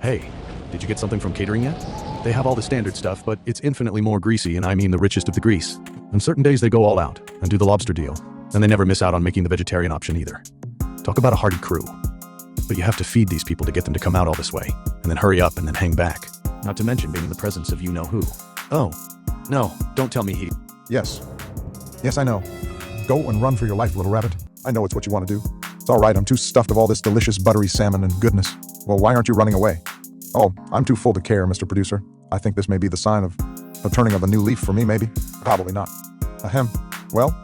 Hey, did you get something from catering yet? They have all the standard stuff, but it's infinitely more greasy, and I mean the richest of the grease. On certain days they go all out and do the lobster deal, and they never miss out on making the vegetarian option either. Talk about a hardy crew. But you have to feed these people to get them to come out all this way, and then hurry up and then hang back. Not to mention being in the presence of you-know-who. Oh, no, don't tell me he... Yes. Yes, I know. Go and run for your life, little rabbit. I know it's what you want to do. It's all right, I'm too stuffed of all this delicious buttery salmon and goodness. Well, why aren't you running away? Oh, I'm too full to care, Mr. Producer. I think this may be the sign of a turning of a new leaf for me, maybe. Probably not. Ahem. Well?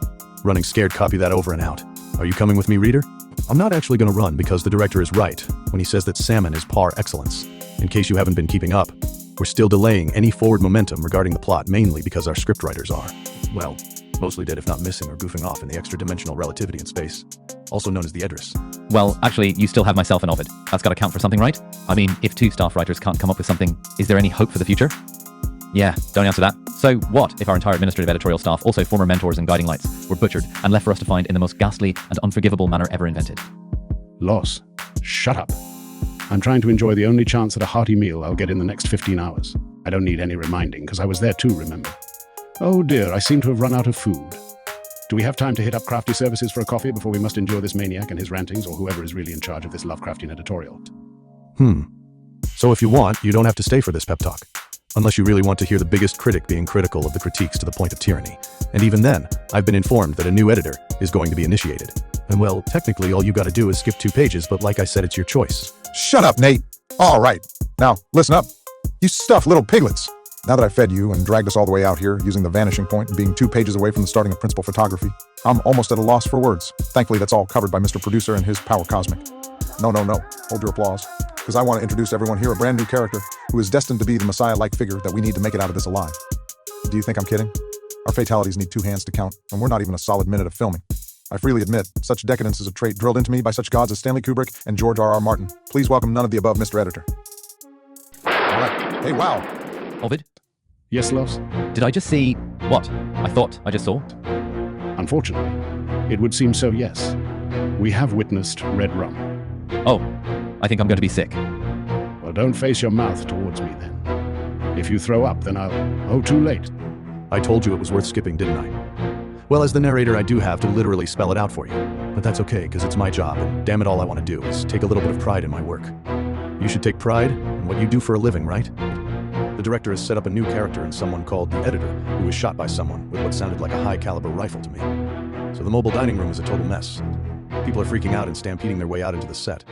Running scared, copy that over and out. Are you coming with me, reader? I'm not actually going to run because the director is right when he says that salmon is par excellence. In case you haven't been keeping up, we're still delaying any forward momentum regarding the plot mainly because our scriptwriters are, well, mostly dead if not missing or goofing off in the extra-dimensional relativity in space, also known as the Edris. Well, actually, you still have myself and Ovid. That's got to count for something, right? I mean, if two staff writers can't come up with something, is there any hope for the future? Yeah, don't answer that. So what if our entire administrative editorial staff, also former mentors and guiding lights, were butchered and left for us to find in the most ghastly and unforgivable manner ever invented? Los, shut up. I'm trying to enjoy the only chance at a hearty meal I'll get in the next 15 hours. I don't need any reminding, because I was there too, remember? Oh dear, I seem to have run out of food. Do we have time to hit up Crafty Services for a coffee before we must endure this maniac and his rantings, or whoever is really in charge of this Lovecraftian editorial? So if you want, you don't have to stay for this pep talk. Unless you really want to hear the biggest critic being critical of the critiques to the point of tyranny. And even then, I've been informed that a new editor is going to be initiated. And well, technically all you gotta do is skip 2 pages, but like I said, it's your choice. Shut up, Nate. All right. Now, listen up. You stuffed little piglets. Now that I fed you and dragged us all the way out here using the vanishing point and being 2 pages away from the starting of principal photography, I'm almost at a loss for words. Thankfully, that's all covered by Mr. Producer and his power cosmic. No. Hold your applause. Because I want to introduce everyone here a brand new character who is destined to be the Messiah-like figure that we need to make it out of this alive. Do you think I'm kidding? Our fatalities need 2 hands to count, and we're not even a solid minute of filming. I freely admit, such decadence is a trait drilled into me by such gods as Stanley Kubrick and George R.R. Martin. Please welcome none of the above, Mr. Editor. All right. Hey, wow. Ovid? Yes, Los? Did I just see what I thought I just saw? Unfortunately, it would seem so, yes. We have witnessed red rum. Oh, I think I'm going to be sick. Well, don't face your mouth towards me, then. If you throw up, then I'll... Oh, too late. I told you it was worth skipping, didn't I? Well, as the narrator, I do have to literally spell it out for you. But that's okay, because it's my job, and damn it, all I want to do is take a little bit of pride in my work. You should take pride in what you do for a living, right? The director has set up a new character in someone called the Editor, who was shot by someone with what sounded like a high-caliber rifle to me. So the mobile dining room is a total mess. People are freaking out and stampeding their way out into the set.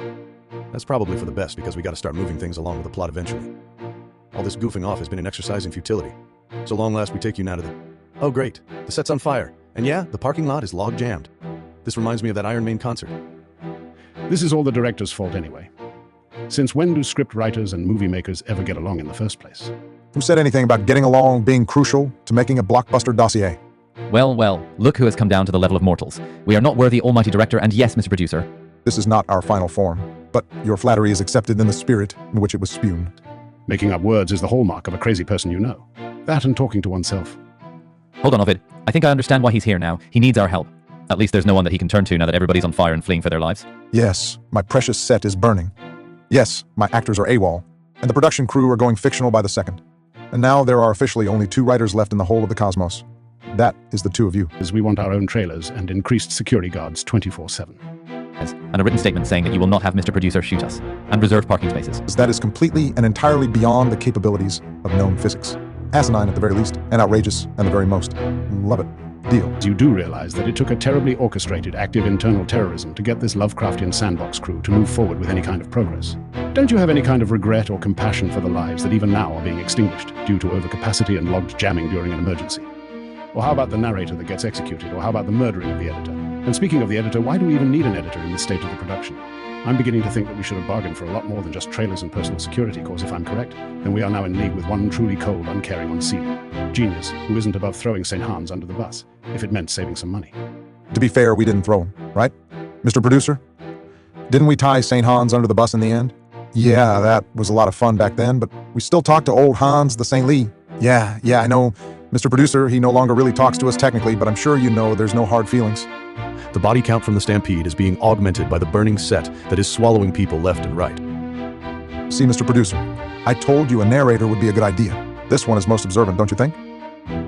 That's probably for the best, because we got to start moving things along with the plot eventually. All this goofing off has been an exercise in futility. So long last we take you now to the... Oh great, the set's on fire. And yeah, the parking lot is log-jammed. This reminds me of that Iron Maiden concert. This is all the director's fault anyway. Since when do script writers and movie makers ever get along in the first place? Who said anything about getting along being crucial to making a blockbuster dossier? Well, look who has come down to the level of mortals. We are not worthy almighty director, and yes, Mr. Producer. This is not our final form, but your flattery is accepted in the spirit in which it was spewed. Making up words is the hallmark of a crazy person you know. That and talking to oneself. Hold on, Ovid. I think I understand why he's here now. He needs our help. At least there's no one that he can turn to now that everybody's on fire and fleeing for their lives. Yes, my precious set is burning. Yes, my actors are AWOL, and the production crew are going fictional by the second. And now there are officially only 2 writers left in the whole of the cosmos. That is the 2 of you. As we want our own trailers and increased security guards 24/7. And a written statement saying that you will not have Mr. Producer shoot us, and reserved parking spaces. That is completely and entirely beyond the capabilities of known physics. Asinine at the very least, and outrageous at the very most. Love it. Deal. You do realize that it took a terribly orchestrated active internal terrorism to get this Lovecraftian sandbox crew to move forward with any kind of progress. Don't you have any kind of regret or compassion for the lives that even now are being extinguished due to overcapacity and logged jamming during an emergency? Or how about the narrator that gets executed? Or how about the murdering of the editor? And speaking of the editor, why do we even need an editor in this stage of the production? I'm beginning to think that we should have bargained for a lot more than just trailers and personal security, cause if I'm correct, then we are now in league with one truly cold, uncaring on-sealer genius who isn't above throwing St. Hans under the bus, if it meant saving some money. To be fair, we didn't throw him, right? Mr. Producer? Didn't we tie St. Hans under the bus in the end? Yeah, that was a lot of fun back then, but we still talk to old Hans the St. Lee. Yeah, I know. Mr. Producer, he no longer really talks to us technically, but I'm sure you know there's no hard feelings. The body count from the stampede is being augmented by the burning set that is swallowing people left and right. See, Mr. Producer, I told you a narrator would be a good idea. This one is most observant, don't you think?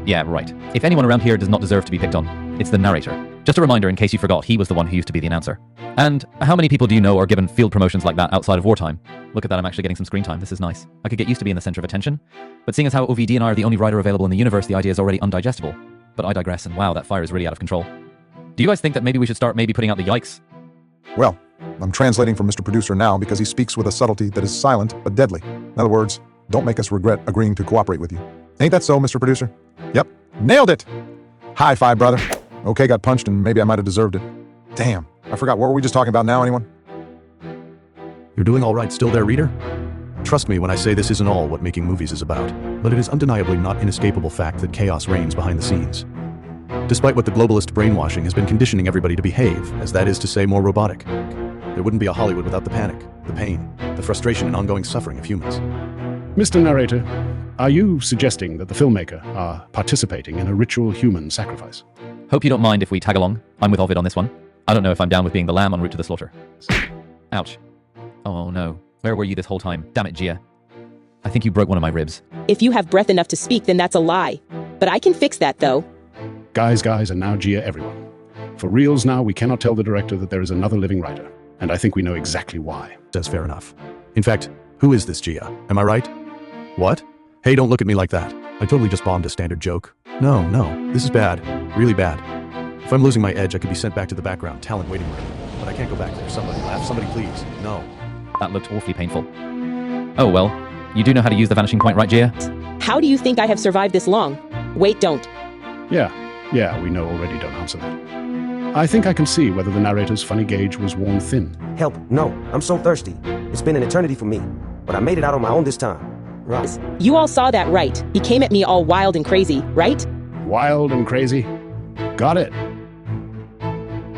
Yeah, right. If anyone around here does not deserve to be picked on, it's the narrator. Just a reminder in case you forgot, he was the one who used to be the announcer. And how many people do you know are given field promotions like that outside of wartime? Look at that, I'm actually getting some screen time. This is nice. I could get used to being the center of attention. But seeing as how OVD and I are the only writer available in the universe, the idea is already undigestible. But I digress, and wow, that fire is really out of control. Do you guys think that maybe we should start putting out the yikes? Well, I'm translating from Mr. Producer now because he speaks with a subtlety that is silent but deadly. In other words, don't make us regret agreeing to cooperate with you. Ain't that so, Mr. Producer? Yep. Nailed it! High five, brother. Okay, got punched and maybe I might have deserved it. Damn, I forgot. What were we just talking about now, anyone? You're doing all right still there, reader? Trust me when I say this isn't all what making movies is about, but it is undeniably not inescapable fact that chaos reigns behind the scenes. Despite what the globalist brainwashing has been conditioning everybody to behave, as that is to say more robotic, there wouldn't be a Hollywood without the panic, the pain, the frustration and ongoing suffering of humans. Mr. Narrator, are you suggesting that the filmmaker are participating in a ritual human sacrifice? Hope you don't mind if we tag along. I'm with Ovid on this one. I don't know if I'm down with being the lamb en route to the slaughter. Ouch. Oh no. Where were you this whole time? Damn it, Gia. I think you broke one of my ribs. If you have breath enough to speak, then that's a lie. But I can fix that, though. Guys, and now Gia, everyone. For reals now, we cannot tell the director that there is another living writer, and I think we know exactly why. That's fair enough. In fact, who is this Gia? Am I right? What? Hey, don't look at me like that. I totally just bombed a standard joke. No, this is bad. Really bad. If I'm losing my edge, I could be sent back to the background talent waiting room. But I can't go back there. Somebody laugh. Somebody please. No. That looked awfully painful. Oh well. You do know how to use the vanishing point, right, Gia? How do you think I have survived this long? Wait, don't. Yeah, we know already, don't answer that. I think I can see whether the narrator's funny gauge was worn thin. Help, no, I'm so thirsty. It's been an eternity for me, but I made it out on my own this time. Right. You all saw that, right? He came at me all wild and crazy, right? Wild and crazy? Got it.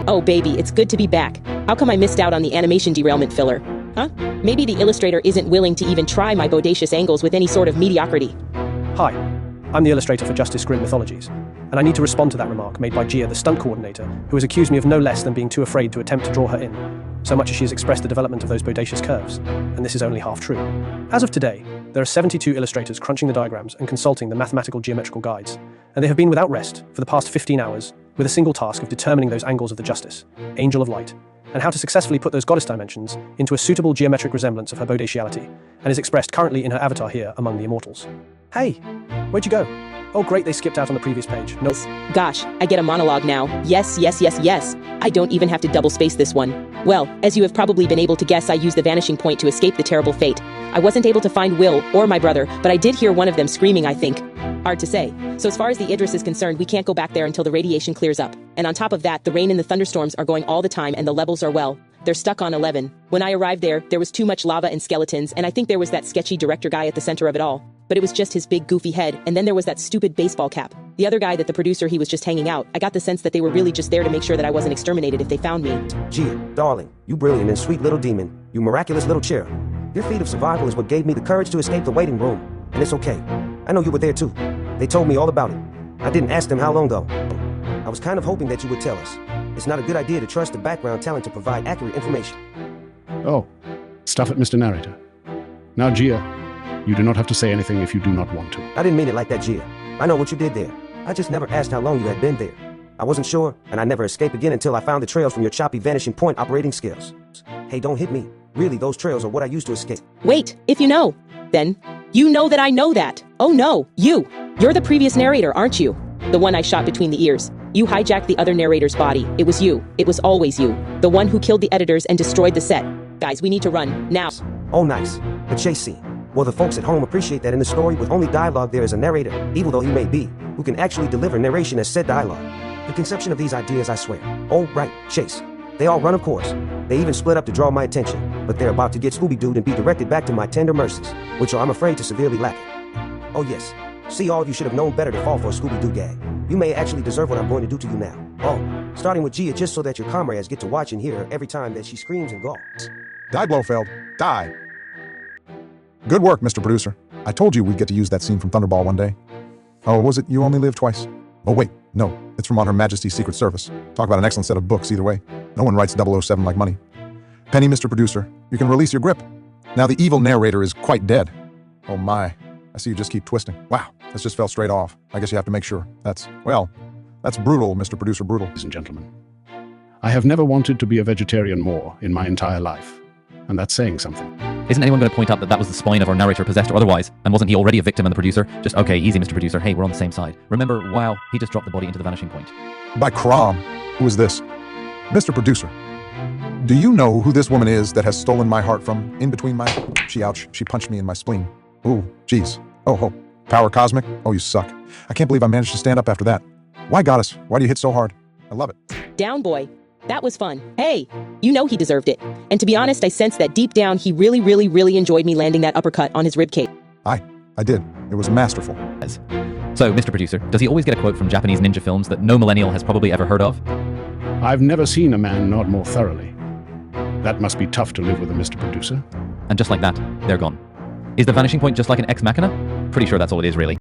Oh, baby, it's good to be back. How come I missed out on the animation derailment filler? Huh? Maybe the illustrator isn't willing to even try my bodacious angles with any sort of mediocrity. Hi, I'm the illustrator for Justice Grim Mythologies, and I need to respond to that remark made by Gia, the stunt coordinator, who has accused me of no less than being too afraid to attempt to draw her in, so much as she has expressed the development of those bodacious curves, and this is only half true. As of today, there are 72 illustrators crunching the diagrams and consulting the mathematical geometrical guides, and they have been without rest for the past 15 hours with a single task of determining those angles of the Justice, Angel of Light, and how to successfully put those goddess dimensions into a suitable geometric resemblance of her bodatiality, and is expressed currently in her avatar here among the immortals. Hey, where'd you go? Oh great, they skipped out on the previous page. No. Gosh, I get a monologue now. Yes. I don't even have to double space this one. Well, as you have probably been able to guess, I used the vanishing point to escape the terrible fate. I wasn't able to find Will or my brother, but I did hear one of them screaming, I think. Hard to say. So as far as the Idris is concerned, we can't go back there until the radiation clears up. And on top of that, the rain and the thunderstorms are going all the time and the levels are, well, they're stuck on 11. When I arrived there was too much lava and skeletons, and I think there was that sketchy director guy at the center of it all. But it was just his big goofy head, and then there was that stupid baseball cap. The other guy that the producer, he was just hanging out. I got the sense that they were really just there to make sure that I wasn't exterminated if they found me. Gia, darling, you brilliant and sweet little demon. You miraculous little cherub. Your feat of survival is what gave me the courage to escape the waiting room. And it's okay. I know you were there too. They told me all about it. I didn't ask them how long though. I was kind of hoping that you would tell us. It's not a good idea to trust the background talent to provide accurate information. Oh, stuff it, Mr. Narrator. Now, Gia, you do not have to say anything if you do not want to. I didn't mean it like that, Gia. I know what you did there. I just never asked how long you had been there. I wasn't sure, and I never escaped again until I found the trails from your choppy vanishing point operating skills. Hey, don't hit me. Really, those trails are what I used to escape. Wait, if you know, then you know that I know that. Oh no, you're the previous narrator, aren't you? The one I shot between the ears. You hijacked the other narrator's body. It was you. It was always you. The one who killed the editors and destroyed the set. Guys, we need to run, now. Oh, nice. The chase scene. Well, the folks at home appreciate that in the story with only dialogue there is a narrator, evil though he may be, who can actually deliver narration as said dialogue. The conception of these ideas, I swear. Oh, right, chase. They all run, of course. They even split up to draw my attention, but they're about to get Scooby-Dooed and be directed back to my tender mercies, which are, I'm afraid, to severely lacking. Oh, yes. See, all of you should have known better to fall for a Scooby-Doo gag. You may actually deserve what I'm going to do to you now. Oh, starting with Gia, just so that your comrades get to watch and hear her every time that she screams and gawks. Die, Blofeld. Die. Good work, Mr. Producer. I told you we'd get to use that scene from Thunderball one day. Oh, was it You Only Live Twice? Oh, wait. No, it's from On Her Majesty's Secret Service. Talk about an excellent set of books either way. No one writes 007 like money. Penny, Mr. Producer, you can release your grip. Now the evil narrator is quite dead. Oh my, I see you just keep twisting. Wow, this just fell straight off. I guess you have to make sure. That's brutal, Mr. Producer, brutal. Ladies and gentlemen, I have never wanted to be a vegetarian more in my entire life, and that's saying something. Isn't anyone going to point out that that was the spine of our narrator, possessed or otherwise? And wasn't he already a victim and the producer? Just, okay, easy, Mr. Producer. Hey, we're on the same side. Remember, wow, he just dropped the body into the vanishing point. By Crom, who is this? Mr. Producer, do you know who this woman is that has stolen my heart from in between my... She punched me in my spleen. Ooh, jeez. Oh, power cosmic? Oh, you suck. I can't believe I managed to stand up after that. Why, Goddess? Why do you hit so hard? I love it. Down, boy. That was fun. Hey, you know he deserved it. And to be honest, I sensed that deep down he really, really, really enjoyed me landing that uppercut on his ribcage. I did. It was masterful. So, Mr. Producer, does he always get a quote from Japanese ninja films that no millennial has probably ever heard of? I've never seen a man nod more thoroughly. That must be tough to live with a Mr. Producer. And just like that, they're gone. Is the vanishing point just like an ex machina? Pretty sure that's all it is, really.